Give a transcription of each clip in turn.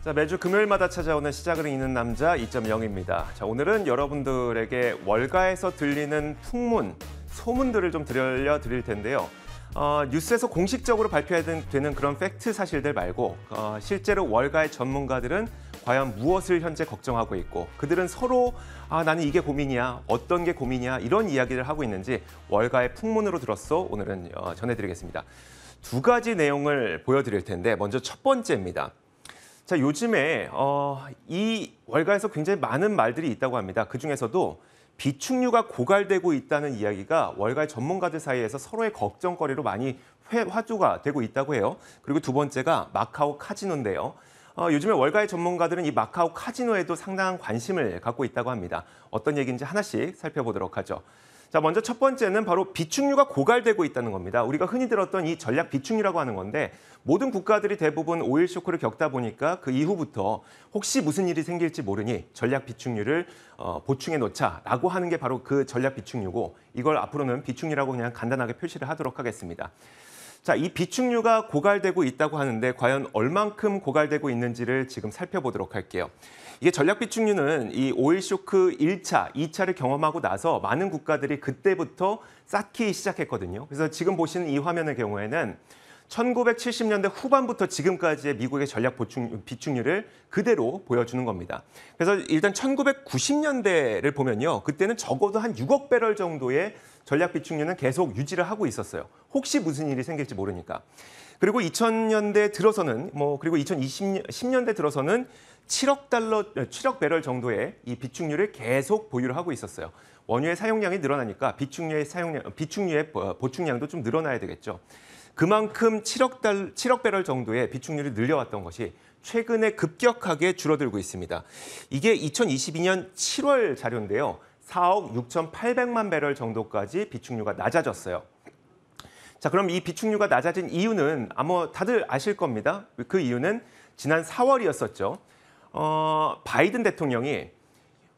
자, 매주 금요일마다 찾아오는 시작을 읽는 남자 2.0입니다. 자, 오늘은 여러분들에게 월가에서 들리는 풍문, 소문들을 좀 들려드릴 텐데요. 뉴스에서 공식적으로 발표되는 그런 팩트 사실들 말고 실제로 월가의 전문가들은 과연 무엇을 현재 걱정하고 있고 그들은 서로 나는 이게 고민이야, 어떤 게 고민이야 이런 이야기를 하고 있는지 월가의 풍문으로 들었어 오늘은 전해드리겠습니다. 두 가지 내용을 보여드릴 텐데 먼저 첫 번째입니다. 자, 요즘에 이 월가에서 굉장히 많은 말들이 있다고 합니다. 그중에서도 비축류가 고갈되고 있다는 이야기가 월가의 전문가들 사이에서 서로의 걱정거리로 많이 화두가 되고 있다고 해요. 그리고 두 번째가 마카오 카지노인데요. 요즘에 월가의 전문가들은 이 마카오 카지노에도 상당한 관심을 갖고 있다고 합니다. 어떤 얘기인지 하나씩 살펴보도록 하죠. 자, 먼저 첫 번째는 바로 비축류가 고갈되고 있다는 겁니다. 우리가 흔히 들었던 이 전략 비축류라고 하는 건데 모든 국가들이 대부분 오일 쇼크를 겪다 보니까 그 이후부터 혹시 무슨 일이 생길지 모르니 전략 비축류를 보충해 놓자라고 하는 게 바로 그 전략 비축류고 이걸 앞으로는 비축류라고 그냥 간단하게 표시를 하도록 하겠습니다. 자, 이 비축류가 고갈되고 있다고 하는데 과연 얼만큼 고갈되고 있는지를 지금 살펴보도록 할게요. 이게 전략 비축류는 이 오일 쇼크 1차, 2차를 경험하고 나서 많은 국가들이 그때부터 쌓기 시작했거든요. 그래서 지금 보시는 이 화면의 경우에는 1970년대 후반부터 지금까지의 미국의 전략 비축류를 그대로 보여주는 겁니다. 그래서 일단 1990년대를 보면요. 그때는 적어도 한 6억 배럴 정도의 전략 비축류는 계속 유지를 하고 있었어요. 혹시 무슨 일이 생길지 모르니까. 그리고 2000년대 들어서는 그리고 2010년대 들어서는 7억 배럴 정도의 이 비축류를 계속 보유를 하고 있었어요. 원유의 사용량이 늘어나니까 비축류의 보충량도 좀 늘어나야 되겠죠. 그만큼 7억 배럴 정도의 비축류를 늘려왔던 것이 최근에 급격하게 줄어들고 있습니다. 이게 2022년 7월 자료인데요. 4억 6,800만 배럴 정도까지 비축류가 낮아졌어요. 자, 그럼 이 비축류가 낮아진 이유는 아마 다들 아실 겁니다. 그 이유는 지난 4월이었었죠. 바이든 대통령이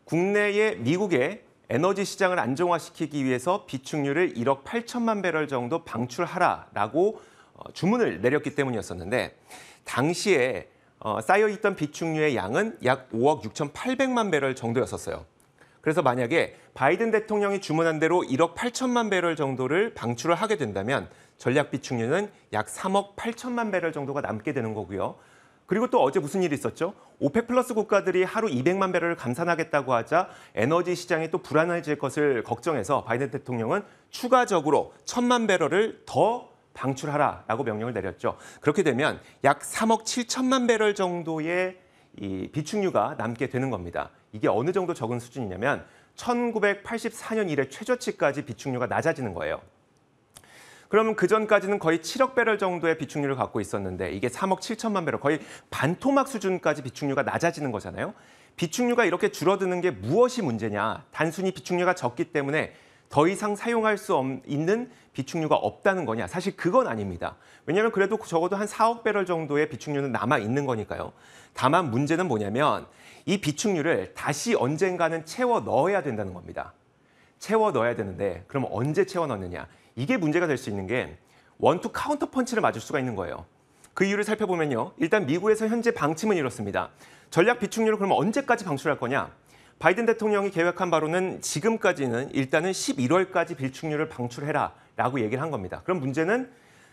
국내의 미국의 에너지 시장을 안정화시키기 위해서 비축류를 1억 8천만 배럴 정도 방출하라라고 주문을 내렸기 때문이었었는데 당시에 쌓여있던 비축류의 양은 약 5억 6,800만 배럴 정도였었어요. 그래서 만약에 바이든 대통령이 주문한 대로 1억 8천만 배럴 정도를 방출을 하게 된다면 전략 비축류는 약 3억 8천만 배럴 정도가 남게 되는 거고요. 그리고 또 어제 무슨 일이 있었죠? 오펙 플러스 국가들이 하루 200만 배럴을 감산하겠다고 하자 에너지 시장이 또 불안해질 것을 걱정해서 바이든 대통령은 추가적으로 1,000만 배럴을 더 방출하라라고 명령을 내렸죠. 그렇게 되면 약 3억 7천만 배럴 정도의 이 비축류가 남게 되는 겁니다. 이게 어느 정도 적은 수준이냐면 1984년 이래 최저치까지 비축류가 낮아지는 거예요. 그러면 그전까지는 거의 7억 배럴 정도의 비축류를 갖고 있었는데 이게 3억 7천만 배럴, 거의 반토막 수준까지 비축류가 낮아지는 거잖아요. 비축류가 이렇게 줄어드는 게 무엇이 문제냐? 단순히 비축류가 적기 때문에 더 이상 사용할 수 있는 비축류가 없다는 거냐? 사실 그건 아닙니다. 왜냐하면 그래도 적어도 한 4억 배럴 정도의 비축류는 남아있는 거니까요. 다만 문제는 뭐냐면 이 비축류를 다시 언젠가는 채워 넣어야 된다는 겁니다. 채워 넣어야 되는데 그럼 언제 채워 넣느냐? 이게 문제가 될 수 있는 게 원투 카운터 펀치를 맞을 수가 있는 거예요. 그 이유를 살펴보면요. 일단 미국에서 현재 방침은 이렇습니다. 전략 비축류를 그러면 언제까지 방출할 거냐? 바이든 대통령이 계획한 바로는 지금까지는 일단은 11월까지 비축류를 방출해라라고 얘기를 한 겁니다. 그럼 문제는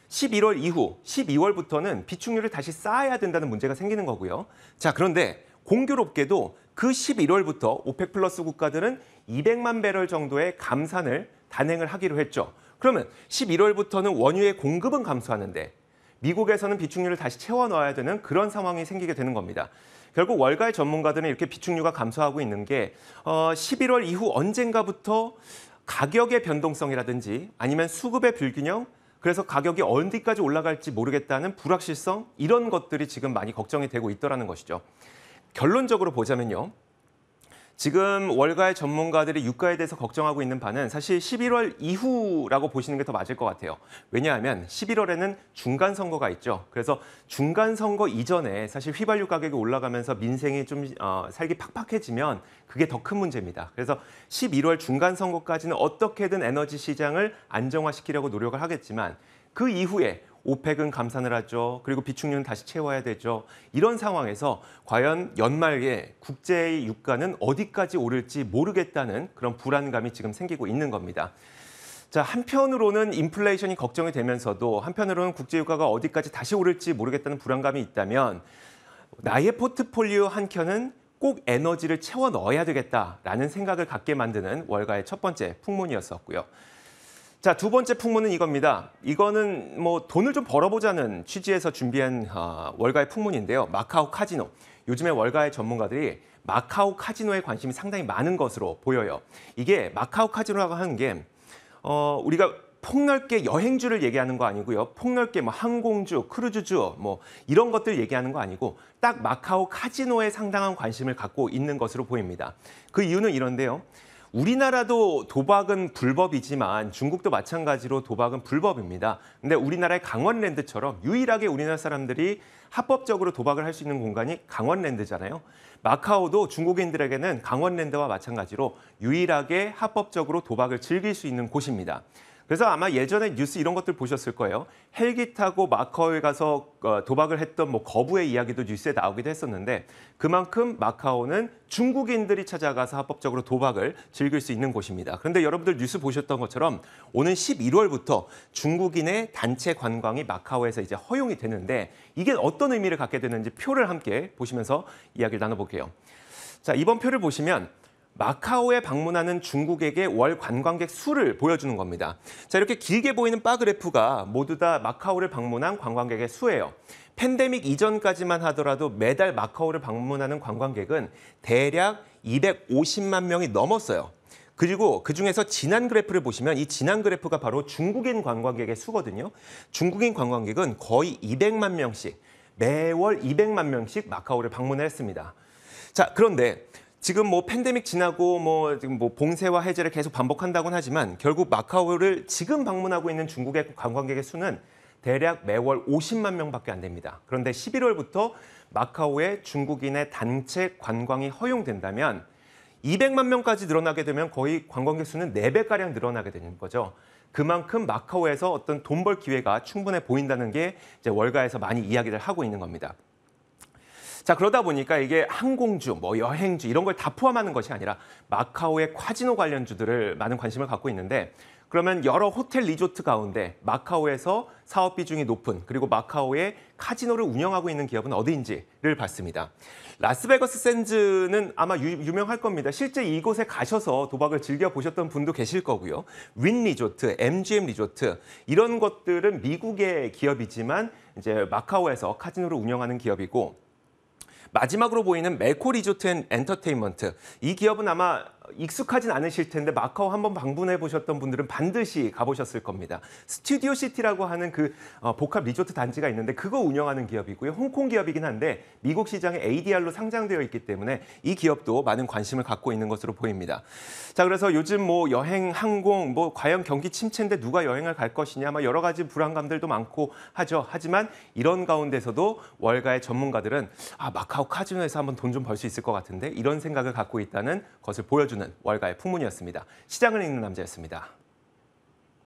11월 이후 12월부터는 비축류를 다시 쌓아야 된다는 문제가 생기는 거고요. 자, 그런데 공교롭게도 그 11월부터 오펙 플러스 국가들은 200만 배럴 정도의 감산을 단행을 하기로 했죠. 그러면 11월부터는 원유의 공급은 감소하는데 미국에서는 비축류를 다시 채워 넣어야 되는 그런 상황이 생기게 되는 겁니다. 결국 월가의 전문가들은 이렇게 비축류가 감소하고 있는 게 11월 이후 언젠가부터 가격의 변동성이라든지 아니면 수급의 불균형, 그래서 가격이 어디까지 올라갈지 모르겠다는 불확실성 이런 것들이 지금 많이 걱정이 되고 있더라는 것이죠. 결론적으로 보자면요. 지금 월가의 전문가들이 유가에 대해서 걱정하고 있는 바는 사실 11월 이후라고 보시는 게 더 맞을 것 같아요. 왜냐하면 11월에는 중간 선거가 있죠. 그래서 중간 선거 이전에 사실 휘발유 가격이 올라가면서 민생이 좀 살기 팍팍해지면 그게 더 큰 문제입니다. 그래서 11월 중간 선거까지는 어떻게든 에너지 시장을 안정화시키려고 노력을 하겠지만 그 이후에 오펙은 감산을 하죠. 그리고 비축유는 다시 채워야 되죠. 이런 상황에서 과연 연말에 국제의 유가는 어디까지 오를지 모르겠다는 그런 불안감이 지금 생기고 있는 겁니다. 자, 한편으로는 인플레이션이 걱정이 되면서도 한편으로는 국제유가가 어디까지 다시 오를지 모르겠다는 불안감이 있다면 나의 포트폴리오 한 켠은 꼭 에너지를 채워 넣어야 되겠다라는 생각을 갖게 만드는 월가의 첫 번째 풍문이었었고요. 자, 두 번째 풍문은 이겁니다. 이거는 뭐 돈을 좀 벌어보자는 취지에서 준비한 월가의 풍문인데요. 마카오 카지노. 요즘에 월가의 전문가들이 마카오 카지노에 관심이 상당히 많은 것으로 보여요. 이게 마카오 카지노라고 하는 게 우리가 폭넓게 여행주를 얘기하는 거 아니고요. 폭넓게 뭐 항공주, 크루즈주 뭐 이런 것들 얘기하는 거 아니고 딱 마카오 카지노에 상당한 관심을 갖고 있는 것으로 보입니다. 그 이유는 이런데요. 우리나라도 도박은 불법이지만 중국도 마찬가지로 도박은 불법입니다. 근데 우리나라의 강원랜드처럼 유일하게 우리나라 사람들이 합법적으로 도박을 할 수 있는 공간이 강원랜드잖아요. 마카오도 중국인들에게는 강원랜드와 마찬가지로 유일하게 합법적으로 도박을 즐길 수 있는 곳입니다. 그래서 아마 예전에 뉴스 이런 것들 보셨을 거예요. 헬기 타고 마카오에 가서 도박을 했던 뭐 거부의 이야기도 뉴스에 나오기도 했었는데 그만큼 마카오는 중국인들이 찾아가서 합법적으로 도박을 즐길 수 있는 곳입니다. 그런데 여러분들 뉴스 보셨던 것처럼 오는 11월부터 중국인의 단체 관광이 마카오에서 이제 허용이 되는데 이게 어떤 의미를 갖게 되는지 표를 함께 보시면서 이야기를 나눠볼게요. 자, 이번 표를 보시면 마카오에 방문하는 중국에게 월 관광객 수를 보여주는 겁니다. 자, 이렇게 길게 보이는 바 그래프가 모두 다 마카오를 방문한 관광객의 수예요. 팬데믹 이전까지만 하더라도 매달 마카오를 방문하는 관광객은 대략 250만 명이 넘었어요. 그리고 그중에서 지난 그래프를 보시면 이 지난 그래프가 바로 중국인 관광객의 수거든요. 중국인 관광객은 거의 200만 명씩, 매월 200만 명씩 마카오를 방문을 했습니다. 자, 그런데 지금 뭐 팬데믹 지나고 지금 봉쇄와 해제를 계속 반복한다고는 하지만 결국 마카오를 지금 방문하고 있는 중국의 관광객의 수는 대략 매월 50만 명밖에 안 됩니다. 그런데 11월부터 마카오에 중국인의 단체 관광이 허용된다면 200만 명까지 늘어나게 되면 거의 관광객 수는 4배가량 늘어나게 되는 거죠. 그만큼 마카오에서 어떤 돈 벌 기회가 충분해 보인다는 게 이제 월가에서 많이 이야기를 하고 있는 겁니다. 자, 그러다 보니까 이게 항공주, 뭐 여행주 이런 걸 다 포함하는 것이 아니라 마카오의 카지노 관련주들을 많은 관심을 갖고 있는데 그러면 여러 호텔 리조트 가운데 마카오에서 사업 비중이 높은 그리고 마카오에 카지노를 운영하고 있는 기업은 어디인지를 봤습니다. 라스베거스 샌즈는 아마 유명할 겁니다. 실제 이곳에 가셔서 도박을 즐겨보셨던 분도 계실 거고요. 윈 리조트, MGM 리조트 이런 것들은 미국의 기업이지만 이제 마카오에서 카지노를 운영하는 기업이고 마지막으로 보이는 멜코 리조트 앤 엔터테인먼트. 이 기업은 아마 익숙하진 않으실 텐데 마카오 한번 방문해 보셨던 분들은 반드시 가보셨을 겁니다. 스튜디오 시티라고 하는 그 복합 리조트 단지가 있는데 그거 운영하는 기업이고요. 홍콩 기업이긴 한데 미국 시장에 ADR로 상장되어 있기 때문에 이 기업도 많은 관심을 갖고 있는 것으로 보입니다. 자, 그래서 요즘 뭐 여행, 항공, 뭐 과연 경기 침체인데 누가 여행을 갈 것이냐, 뭐 여러 가지 불안감들도 많고 하죠. 하지만 이런 가운데서도 월가의 전문가들은 마카오 카지노에서 한번 돈 좀 벌 수 있을 것 같은데 이런 생각을 갖고 있다는 것을 보여주는 월가의 풍문이었습니다. 시장을 읽는 남자였습니다.